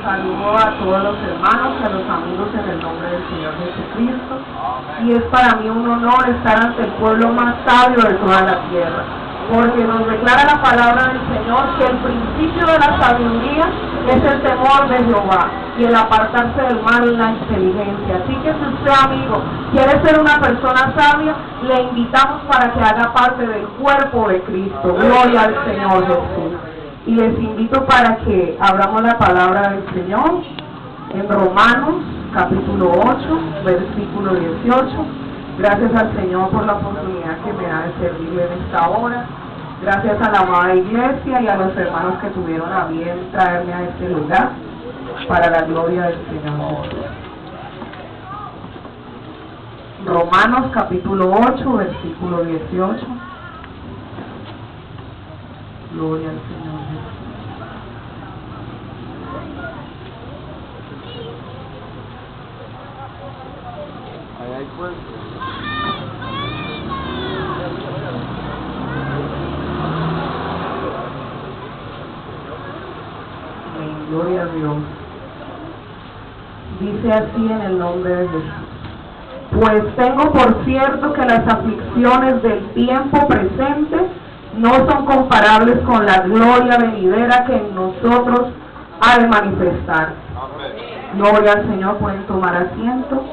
Saludo a todos los hermanos y a los amigos en el nombre del Señor Jesucristo. Y es para mí un honor estar ante el pueblo más sabio de toda la tierra, porque nos declara la palabra del Señor que el principio de la sabiduría es el temor de Jehová y el apartarse del mal y la inteligencia. Así que si usted, amigo, quiere ser una persona sabia, le invitamos para que haga parte del cuerpo de Cristo. Gloria al Señor Jesús. Y les invito para que abramos la palabra del Señor en Romanos capítulo 8, versículo 18. Gracias al Señor por la oportunidad que me da de servirle en esta hora. Gracias a la amada iglesia y a los hermanos que tuvieron a bien traerme a este lugar para la gloria del Señor Jesús. Romanos capítulo 8, versículo 18. Gloria al Señor Jesús. Ahí hay fuego. Gloria a Dios. Dice así en el nombre de Jesús: pues tengo por cierto que las aflicciones del tiempo presente no son comparables con la gloria venidera que en nosotros ha de manifestar. Gloria al Señor. Pueden tomar asiento.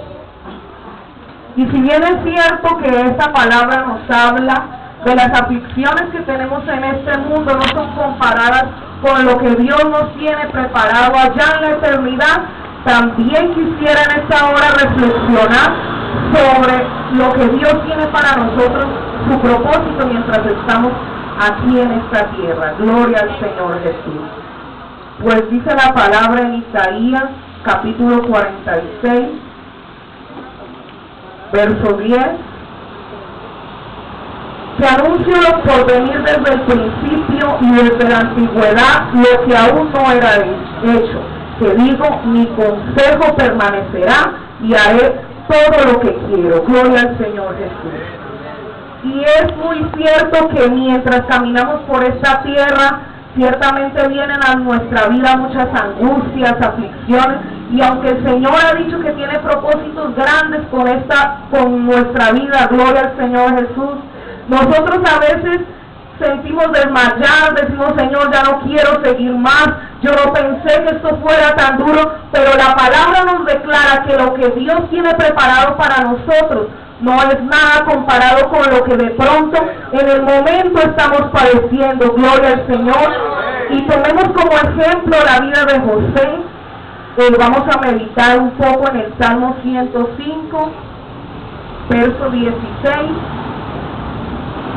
Y si bien es cierto que esta palabra nos habla de las aflicciones que tenemos en este mundo, no son comparadas con lo que Dios nos tiene preparado allá en la eternidad, también quisiera en esta hora reflexionar sobre lo que Dios tiene para nosotros, su propósito mientras estamos aquí en esta tierra. Gloria al Señor Jesús. Pues dice la palabra en Isaías capítulo 46, verso 10, que anuncio lo por venir desde el principio y desde la antigüedad lo que aún no era hecho, que digo, mi consejo permanecerá y haré todo lo que quiero. Gloria al Señor Jesús. Y es muy cierto que mientras caminamos por esta tierra, ciertamente vienen a nuestra vida muchas angustias, aflicciones, y aunque el Señor ha dicho que tiene propósitos grandes con nuestra vida, gloria al Señor Jesús, nosotros a veces sentimos desmayar, decimos, Señor, ya no quiero seguir más, yo no pensé que esto fuera tan duro, pero la palabra nos declara que lo que Dios tiene preparado para nosotros no es nada comparado con lo que de pronto en el momento estamos padeciendo. Gloria al Señor. Y tomemos como ejemplo la vida de José. Vamos a meditar un poco en el Salmo 105, verso 16.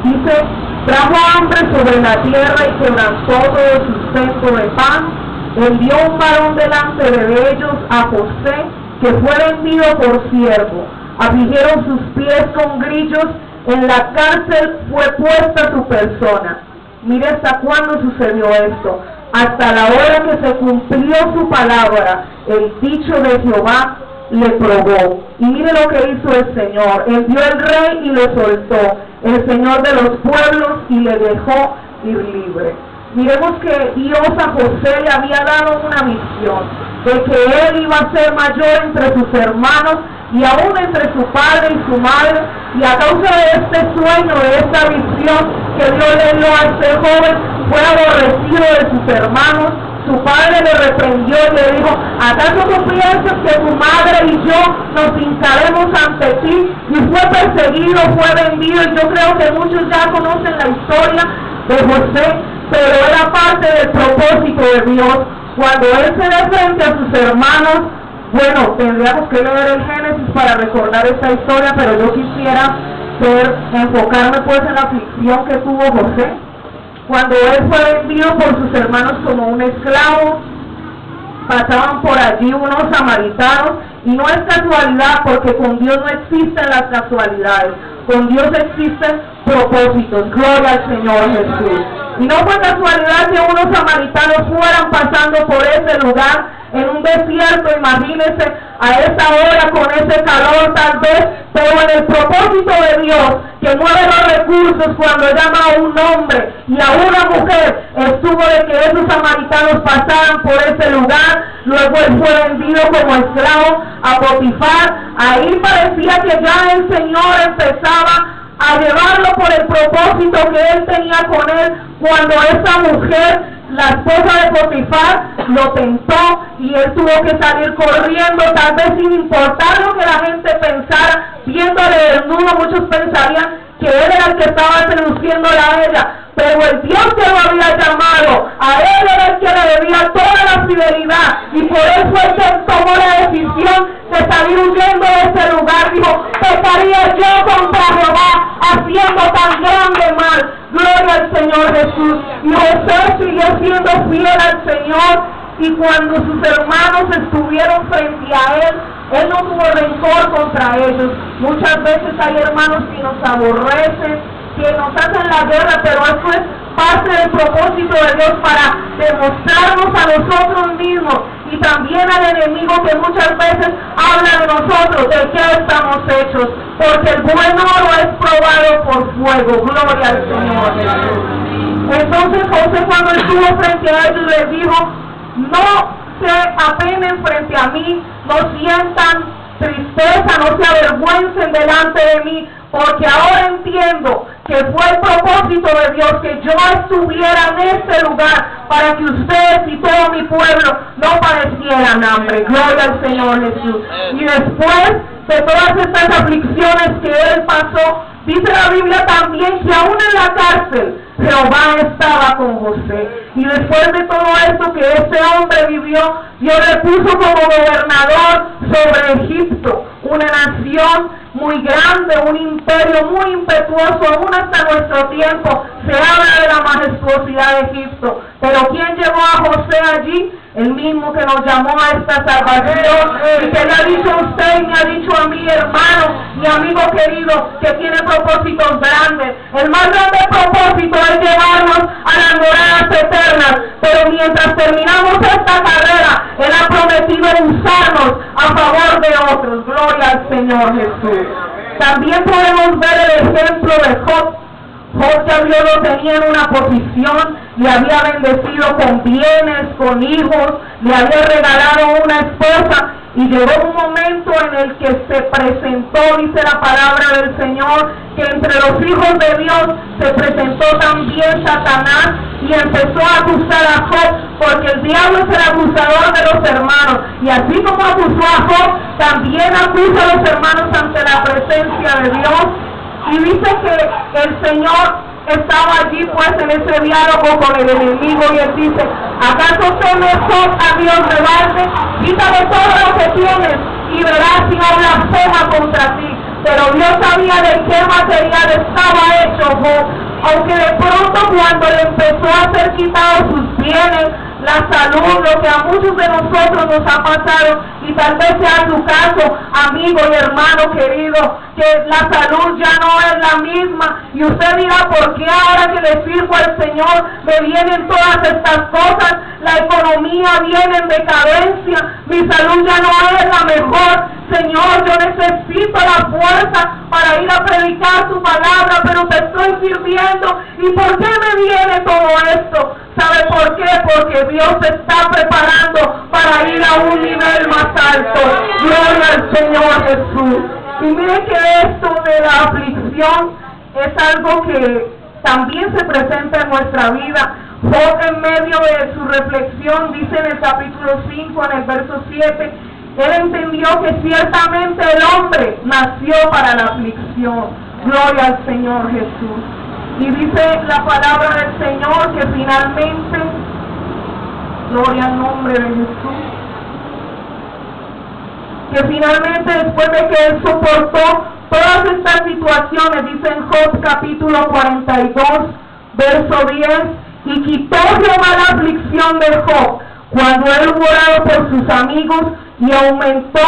Dice, trajo hambre sobre la tierra y quebrantó todo sustento de pan. Envió un varón delante de ellos, a José, que fue vendido por siervo. Afligieron sus pies con grillos, en la cárcel fue puesta su persona. Mire hasta cuándo sucedió esto. Hasta la hora que se cumplió su palabra, el dicho de Jehová le probó. Y mire lo que hizo el Señor. Envió el rey y lo soltó, el Señor de los pueblos, y le dejó ir libre. Miremos que Dios a José le había dado una misión, de que él iba a ser mayor entre sus hermanos y aún entre su padre y su madre, y a causa de este sueño, de esta visión que Dios le dio a este joven, fue aborrecido de sus hermanos. Su padre le reprendió y le dijo, ¿acaso tú piensas que tu madre y yo nos hincaremos ante ti? Y fue perseguido, fue vendido, y yo creo que muchos ya conocen la historia de José, pero era parte del propósito de Dios. Cuando él se da frente a sus hermanos, bueno, tendríamos que leer el Génesis para recordar esta historia, pero yo quisiera enfocarme pues en la aflicción que tuvo José. Cuando él fue vendido por sus hermanos como un esclavo, pasaban por allí unos samaritanos, y no es casualidad, porque con Dios no existen las casualidades, con Dios existen propósitos. Gloria al Señor Jesús. Y no fue casualidad que unos samaritanos fueran pasando por ese lugar, en un desierto, imagínense, a esa hora, con ese calor tal vez, pero en el propósito de Dios, que mueve los recursos cuando llama a un hombre y a una mujer, estuvo de que esos samaritanos pasaran por ese lugar, luego él fue vendido como esclavo a Potifar. Ahí parecía que ya el Señor empezaba a llevarlo por el propósito que él tenía con él, cuando esa mujer, la esposa de Potifar, lo tentó y él tuvo que salir corriendo, tal vez sin importar lo que la gente pensara. Viéndole desnudo, muchos pensarían que él era el que estaba seduciéndola a ella, pero el Dios que lo había llamado, a él era el que le debía toda la fidelidad, y por eso él tomó la decisión de salir huyendo de ese lugar. Dijo: pecaría yo contra Jehová haciendo tan grande mal. Gloria al Señor Jesús. Y José siguió siendo fiel al Señor, y cuando sus hermanos estuvieron frente a él no tuvo rencor contra ellos. Muchas veces hay hermanos que nos aborrecen, que nos hacen la guerra, pero eso es parte del propósito de Dios para demostrarnos a nosotros mismos y también al enemigo que muchas veces habla de nosotros, de qué estamos hechos, porque el buen oro es probado por fuego. Gloria al Señor Jesús. Entonces José, cuando estuvo frente a ellos, les dijo: no se apenen frente a mí, no sientan tristeza, no se avergüencen delante de mí, porque ahora entiendo que fue el propósito de Dios que yo estuviera en este lugar para que ustedes y todo mi pueblo no padecieran hambre. Gloria al Señor Jesús. Y después de todas estas aflicciones que él pasó, dice la Biblia también que aún en la cárcel Jehová estaba con José. Y después de todo esto que este hombre vivió, Dios le puso como gobernador sobre Egipto, una nación muy grande, un imperio muy impetuoso. Aún hasta nuestro tiempo se habla de la majestuosidad de Egipto. Pero ¿quién llevó a José allí? El mismo que nos llamó a esta salvación, y que le ha dicho a usted y me ha dicho a mí, hermano y amigo querido, que tiene propósitos grandes. El más grande propósito es llevarnos a las moradas eternas, pero mientras terminamos esta carrera, Él ha prometido usarnos a favor de otros. Gloria al Señor Jesús. También podemos ver el ejemplo de Job. Job, ya Dios lo tenía en una posición, le había bendecido con bienes, con hijos, le había regalado una esposa, y llegó un momento en el que se presentó, dice la palabra del Señor, que entre los hijos de Dios se presentó también Satanás y empezó a acusar a Job, porque el diablo es el acusador de los hermanos, y así como acusó a Job, también acusa a los hermanos ante la presencia de Dios. Y dice que el Señor estaba allí pues en ese diálogo con el enemigo, y él dice: ¿acaso temes a Dios de balde? Quítame todo lo que tienes y verás si no blasfema contra ti. Pero Dios sabía de qué material estaba hecho Job, aunque de pronto cuando le empezó a ser quitado sus bienes, la salud, lo que a muchos de nosotros nos ha pasado, y tal vez sea su caso, amigo y hermano querido, que la salud ya no es la misma, y usted dirá: ¿por qué ahora que le sirvo al Señor me vienen todas estas cosas? La economía viene en decadencia, mi salud ya no es la mejor. Señor, yo necesito la fuerza para ir a predicar tu palabra, pero te estoy sirviendo. ¿Y por qué me viene todo esto? ¿Sabe por qué? Porque Dios se está preparando para ir a un nivel más alto. Gloria al Señor Jesús. Y mire que esto de la aflicción es algo que también se presenta en nuestra vida. Job, en medio de su reflexión, dice en el capítulo 5, en el verso 7, él entendió que ciertamente el hombre nació para la aflicción. Gloria al Señor Jesús. Y dice la palabra del Señor que finalmente, gloria al nombre de Jesús, que finalmente después de que él soportó todas estas situaciones, dice en Job capítulo 42, verso 10, y quitó Jehová la aflicción de Job cuando él hubo orado por sus amigos, y aumentó,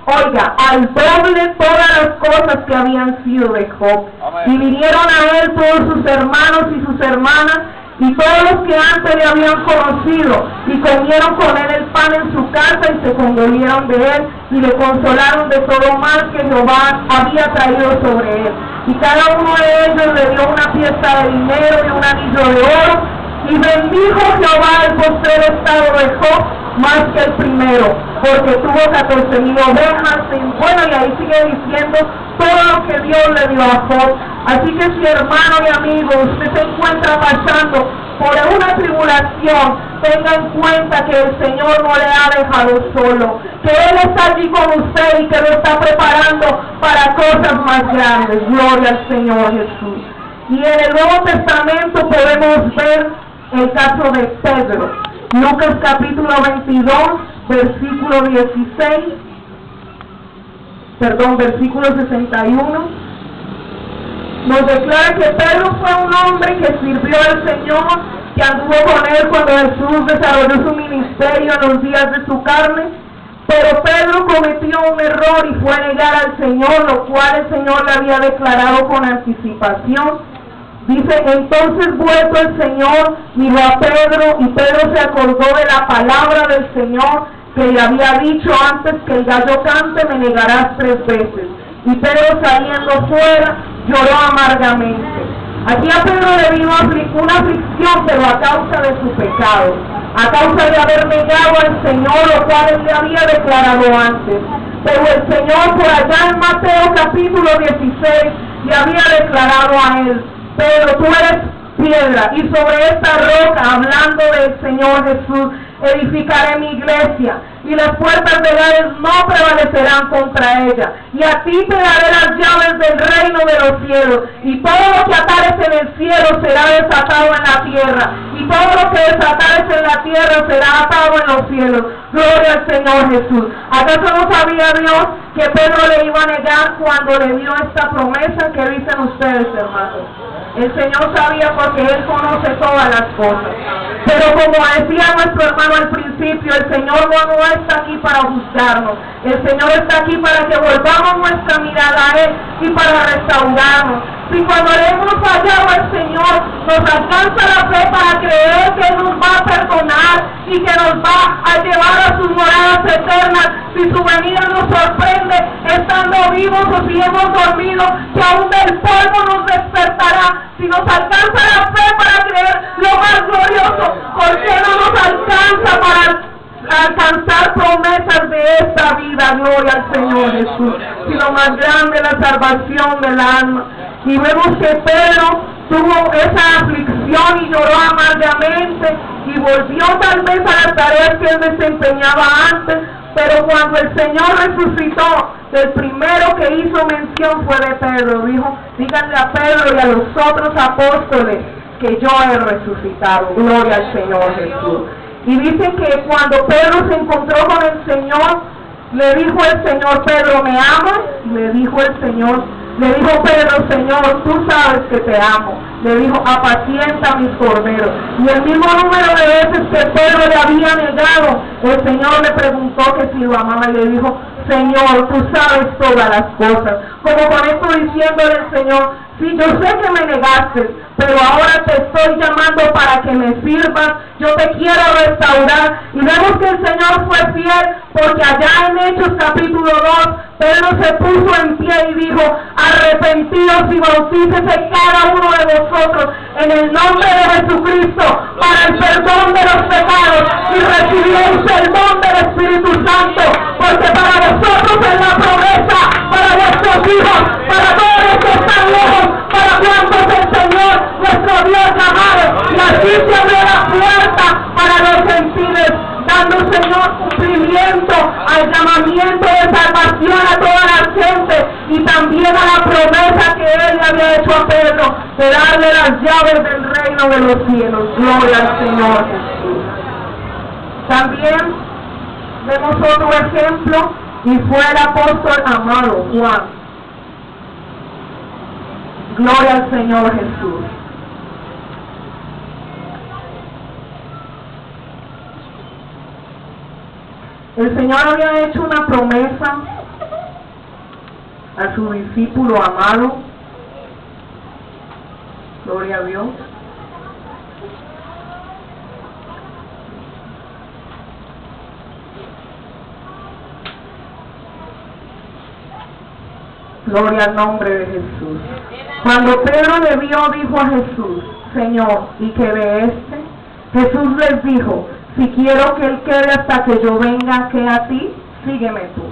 oiga, al doble todas las cosas que habían sido de Job. Amén. Y vinieron a él todos sus hermanos y sus hermanas, y todos los que antes le habían conocido, y comieron con él el pan en su casa, y se condolieron de él, y le consolaron de todo mal que Jehová había traído sobre él. Y cada uno de ellos le dio una pieza de dinero y un anillo de oro, y bendijo Jehová el postrer estado de Job, más que el primero, porque tuvo 14,000 ovejas, bueno, y ahí sigue diciendo todo lo que Dios le dio a Job. Así que si hermano y amigo, usted se encuentra pasando por una tribulación, tenga en cuenta que el Señor no le ha dejado solo, que Él está allí con usted y que lo está preparando para cosas más grandes. Gloria al Señor Jesús. Y en el Nuevo Testamento podemos ver el caso de Pedro. Lucas capítulo 22, versículo 61. Nos declara que Pedro fue un hombre que sirvió al Señor, que anduvo con Él cuando Jesús desarrolló su ministerio en los días de su carne, pero Pedro cometió un error y fue a negar al Señor, lo cual el Señor le había declarado con anticipación. Dice, entonces vuelto el Señor, miró a Pedro, y Pedro se acordó de la palabra del Señor que le había dicho antes que el gallo cante, me negarás 3 veces. Y Pedro saliendo fuera, lloró amargamente. Aquí a Pedro le vino una aflicción, pero a causa de su pecado, a causa de haber negado al Señor, lo cual él le había declarado antes. Pero el Señor por allá en Mateo capítulo 16 le había declarado a él, Pedro, tú eres piedra, y sobre esta roca, hablando del Señor Jesús, edificaré mi iglesia, y las puertas del Hades no prevalecerán contra ella, y a ti te daré las llaves del reino de los cielos, y todo lo que atares en el cielo será desatado en la tierra, y todo lo que desatares en la tierra será atado en los cielos. Gloria al Señor Jesús. ¿Acaso no sabía Dios que Pedro le iba a negar cuando le dio esta promesa? ¿Qué dicen ustedes, hermanos? El Señor sabía porque Él conoce todas las cosas. Pero como decía nuestro hermano al principio, el Señor no está aquí para juzgarnos. El Señor está aquí para que volvamos nuestra mirada a Él y para restaurarnos. Si cuando le hemos fallado al Señor, nos alcanza la fe para creer que Él nos va a perdonar y que nos va a llevar a sus moradas eternas, si su venida nos sorprende estando vivos o si hemos dormido, que aún del polvo nos despertará. Si nos alcanza la fe para creer lo más glorioso, ¿por qué no nos alcanza para alcanzar promesas de esta vida? Gloria al Señor Jesús. Si lo más grande es la salvación del alma. Y vemos que Pedro tuvo esa aflicción y lloró amargamente y volvió tal vez a las tareas que él desempeñaba antes, pero cuando el Señor resucitó, el primero que hizo mención fue de Pedro. Dijo, díganle a Pedro y a los otros apóstoles que yo he resucitado. Gloria al Señor Jesús. Y dice que cuando Pedro se encontró con el Señor, le dijo el Señor, Pedro, ¿me amas? Le dijo Pedro, Señor, tú sabes que te amo. Le dijo, apacienta mis corderos. Y el mismo número de veces que Pedro le había negado, el Señor le preguntó que si lo amaba y le dijo, Señor, tú sabes todas las cosas. Como con esto diciéndole el Señor, sí, yo sé que me negaste, pero ahora te estoy llamando para que me sirvas, yo te quiero restaurar. Y vemos que el Señor fue fiel, porque allá en Hechos capítulo 2, Pedro se puso en pie y dijo, arrepentíos y bautícese cada uno de vosotros en el nombre de Jesucristo para el perdón de los pecados y recibiréis el don del Espíritu Santo, porque para vosotros es la promesa, para vuestros hijos, para todos los que están lejos, para cuantos el Señor, nuestro Dios amado, y así se abre la puerta para los gentiles, dando, Señor, cumplimiento al llamamiento de salvación a toda la gente y también a la promesa que Él le había hecho a Pedro de darle las llaves del reino de los cielos. Gloria al Señor Jesús. También vemos otro ejemplo y fue el apóstol amado Juan. Gloria al Señor Jesús. El Señor había hecho una promesa a su discípulo amado. Gloria a Dios. Gloria al nombre de Jesús. Cuando Pedro le vio, dijo a Jesús, Señor, ¿y qué de este? Jesús les dijo, Si quiero que Él quede hasta que yo venga, que a ti, sígueme tú.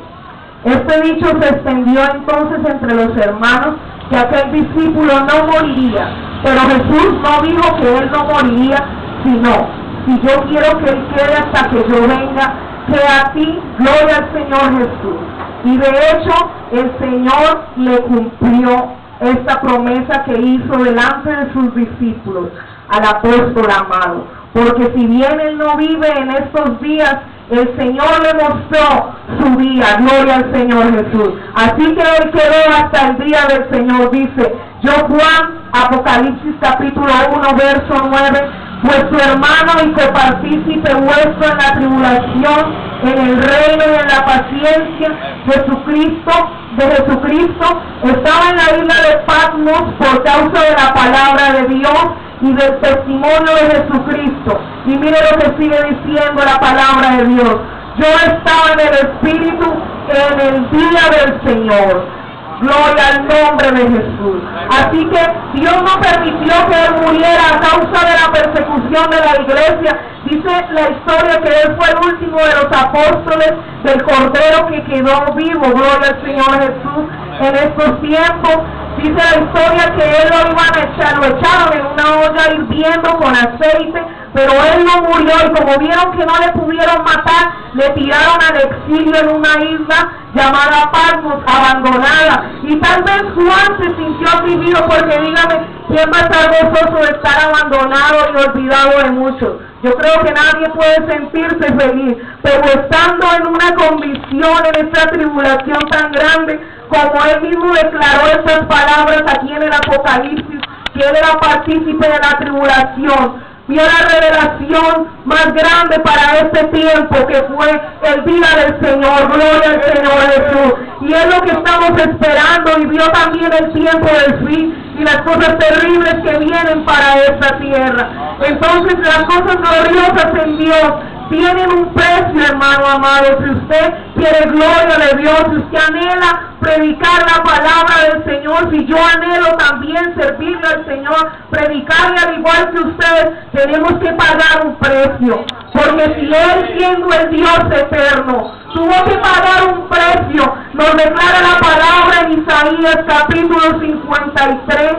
Este dicho se extendió entonces entre los hermanos, que aquel discípulo no moriría. Pero Jesús no dijo que Él no moriría, sino, si yo quiero que Él quede hasta que yo venga, que a ti, gloria al Señor Jesús. Y de hecho, el Señor le cumplió esta promesa que hizo delante de sus discípulos al apóstol amado. Porque si bien Él no vive en estos días, el Señor le mostró su día, gloria al Señor Jesús. Así que Él quedó hasta el día del Señor, dice yo Juan, Apocalipsis capítulo 1, verso 9, vuestro hermano y copartícipe vuestro en la tribulación, en el reino y en la paciencia de Jesucristo, estaba en la isla de Patmos por causa de la palabra de Dios y del testimonio de Jesucristo. Y mire lo que sigue diciendo la palabra de Dios. Yo estaba en el Espíritu en el día del Señor. Gloria al nombre de Jesús. Así que Dios no permitió que Él muriera a causa de la persecución de la iglesia. Dice la historia que Él fue el último de los apóstoles del Cordero que quedó vivo. Gloria al Señor Jesús en estos tiempos. Dice la historia que Él lo echaron en una olla hirviendo con aceite, pero Él no murió, y como vieron que no le pudieron matar, le tiraron al exilio en una isla llamada Patmos, abandonada. Y tal vez Juan se sintió afligido, porque dígame, ¿quién va a estar gozoso de estar abandonado y olvidado de muchos? Yo creo que nadie puede sentirse feliz, pero estando en una condición, en esta tribulación tan grande, como Él mismo declaró estas palabras aquí en el Apocalipsis, que Él era partícipe de la tribulación, vio la revelación más grande para este tiempo, que fue el día del Señor. Gloria al Señor Jesús. Y es lo que estamos esperando, y vio también el tiempo del fin y las cosas terribles que vienen para esta tierra. Entonces las cosas gloriosas en Dios tienen un precio, hermano amado. Si usted quiere gloria de Dios, si usted anhela predicar la palabra del Señor, si yo anhelo también servirle al Señor, predicarle al igual que ustedes, tenemos que pagar un precio. Porque si Él, siendo el Dios eterno, tuvo que pagar un precio, nos declara la palabra en Isaías capítulo 53,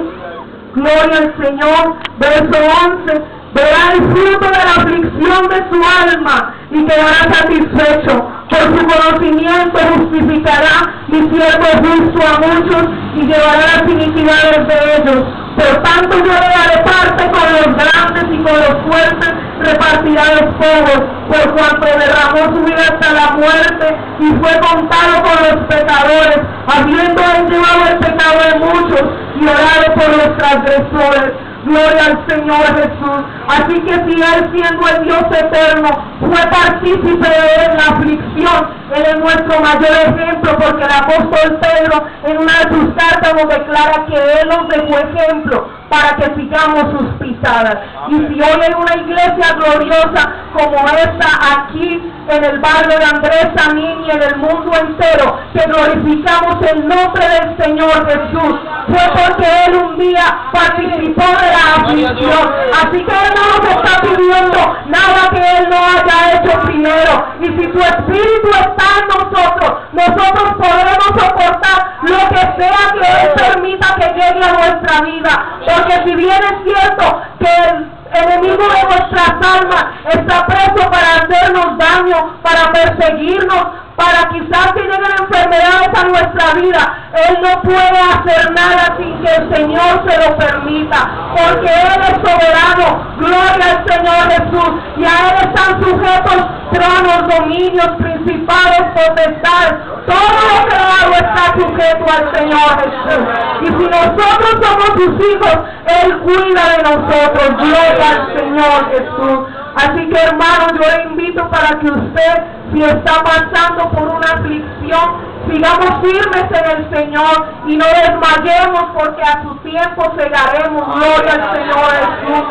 gloria al Señor, verso 11, verá el fruto de la aflicción de su alma y quedará satisfecho. Por su conocimiento justificará mi siervo justo a muchos y llevará las iniquidades de ellos. Por tanto yo le daré parte con los grandes, y con los fuertes repartirá los pobres, por cuanto derramó su vida hasta la muerte y fue contado con los pecadores, habiendo él llevado el pecado de muchos y orado por los transgresores. Gloria al Señor Jesús. Así que si Él, siendo el Dios eterno, fue partícipe de la aflicción, Él es nuestro mayor ejemplo, porque el apóstol Pedro en una de sus cartas nos declara que Él nos dejó ejemplo para que sigamos sus pisadas. Y si hoy hay una iglesia gloriosa como esta aquí en el barrio de Andrés Samín y en el mundo entero, que glorificamos el nombre del Señor Jesús, fue porque Él un día participó de la aflicción. Así que Él no nos está pidiendo nada que Él no haya hecho primero. Y si su Espíritu está en nosotros, nosotros podremos soportar lo que sea que Él permita que llegue a nuestra vida. Porque si bien es cierto que el enemigo de nuestras almas está preso para hacernos daño, para perseguirnos, para quizás que lleguen enfermedades a nuestra vida, Él no puede hacer nada sin que el Señor se lo permita, porque Él es soberano. Gloria al Señor Jesús. Y a Él están sujetos tronos, dominios, principados, potestades. Todo lo creado está sujeto al Señor Jesús. Y si nosotros somos sus hijos, Él cuida de nosotros. Gloria al Señor Jesús. Así que, hermano, yo le invito para que usted, si está pasando por una aflicción, sigamos firmes en el Señor y no desmayemos, porque a su tiempo cegaremos. Gloria al Señor Jesús.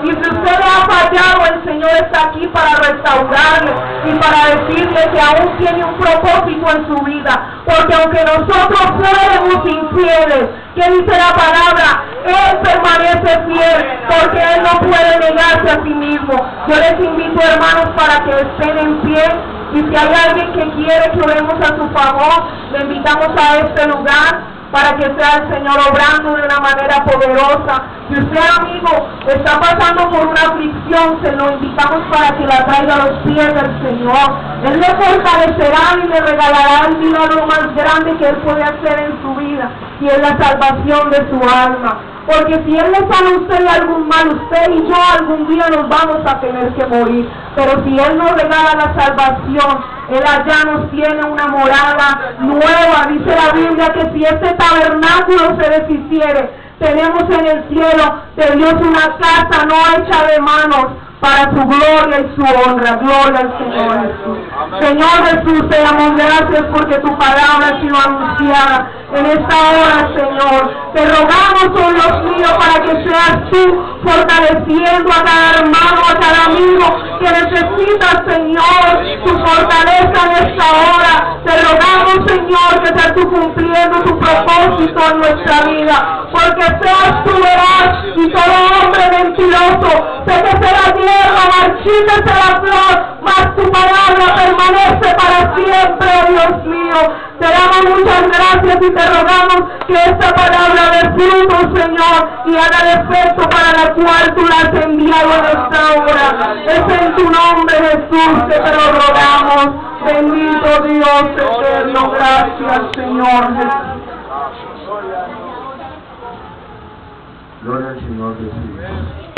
Y si usted le ha fallado, el Señor está aquí para restaurarle y para decirle que aún tiene un propósito en su vida. Porque aunque nosotros fuéramos infieles, ¿qué dice la palabra? Él permanece fiel, porque Él no puede negarse a sí mismo. Yo les invito, hermanos, para que estén en pie. Y si hay alguien que quiere que oremos a su favor, le invitamos a este lugar para que sea el Señor obrando de una manera poderosa. Si usted, amigo, está pasando por una aflicción, se lo invitamos para que la traiga a los pies del Señor. Él le fortalecerá y le regalará el milagro más grande que Él puede hacer en su vida, y es la salvación de su alma. Porque si Él le sana a usted de algún mal, usted y yo algún día nos vamos a tener que morir. Pero si Él nos regala la salvación, Él allá nos tiene una morada nueva. Dice la Biblia que si este tabernáculo se deshiciere, tenemos en el cielo de Dios una casa no hecha de manos, para su gloria y su honra. Gloria al Señor Jesús. Señor Jesús, te damos gracias porque tu palabra ha sido anunciada en esta hora, Señor. Te rogamos, oh Dios mío, para que seas tú fortaleciendo a cada hermano, a cada amigo que necesita, Señor, tu fortaleza en esta hora. Te rogamos, Señor, que seas tú cumpliendo tu propósito en nuestra vida, porque seas tú veraz y todo hombre mentiroso sé que se la tierra, marchítese la flor, mas tu palabra permanece para siempre, oh Dios mío. Te damos muchas gracias y te rogamos que esta palabra dé fruto, Señor, y haga el efecto para la cual tú la has enviado en esta hora. Es en tu nombre, Jesús, que te lo rogamos. Bendito Dios eterno, gracias, Señor Jesús. Gloria al Señor Jesús.